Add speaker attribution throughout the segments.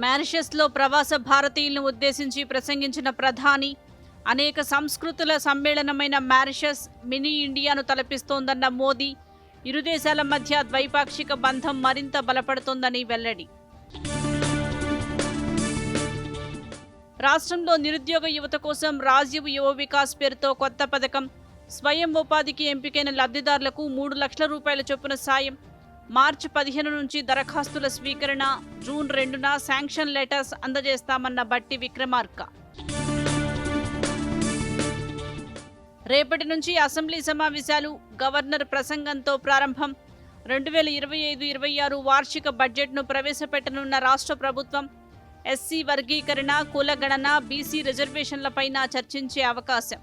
Speaker 1: మారిషస్లో ప్రవాస భారతీయులను ఉద్దేశించి ప్రసంగించిన ప్రధాని, అనేక సంస్కృతుల సమ్మేళనమైన మారిషస్ మినీ ఇండియాను తలపిస్తోందన్న మోదీ, ఇరు దేశాల మధ్య ద్వైపాక్షిక బంధం మరింత బలపడుతోందని వెల్లడి. రాష్ట్రంలో నిరుద్యోగ యువత కోసం రాజీవ్ యువ వికాస్ పేరుతో కొత్త పథకం. స్వయం ఉపాధికి ఎంపికైన లబ్ధిదారులకు 3 లక్షల రూపాయల చొప్పున సాయం. మార్చి 15 నుంచి దరఖాస్తుల స్వీకరణ, జూన్ 2న శాంక్షన్ లెటర్స్ అందజేస్తామన్న బట్టి విక్రమార్క. రేపటి నుంచి అసెంబ్లీ సమావేశాలు. గవర్నర్ ప్రసంగంతో ప్రారంభం. 2025-26 వార్షిక బడ్జెట్ను ప్రవేశపెట్టనున్న రాష్ట్ర ప్రభుత్వం. ఎస్సీ వర్గీకరణ, కులగణన, బీసీ రిజర్వేషన్లపైన చర్చించే అవకాశం.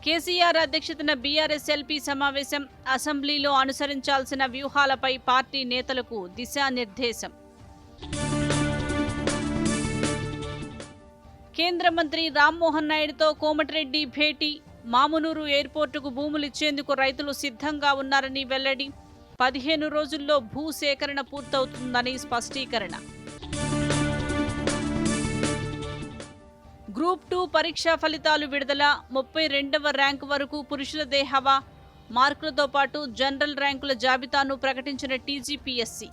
Speaker 1: కేసీఆర్ అధ్యక్షతన బీఆర్ఎస్ ఎల్పీ సమావేశం. అసెంబ్లీలో అనుసరించాల్సిన వ్యూహాలపై పార్టీ నేతలకు దిశానిర్దేశం. కేంద్ర మంత్రి రామ్మోహన్ నాయుడుతో కోమటిరెడ్డి భేటీ. మామునూరు ఎయిర్పోర్టుకు భూములు ఇచ్చేందుకు రైతులు సిద్ధంగా ఉన్నారని వెల్లడి. 15 రోజుల్లో భూ సేకరణ పూర్తవుతుందని స్పష్టీకరణ. గ్రూప్ 2 పరీక్షా ఫలితాలు విడుదల. 32వ ర్యాంకు వరకు పురుషులదే హవా. మార్కులతో పాటు జనరల్ ర్యాంకుల జాబితాను ప్రకటించిన టీజీపీఎస్సీ.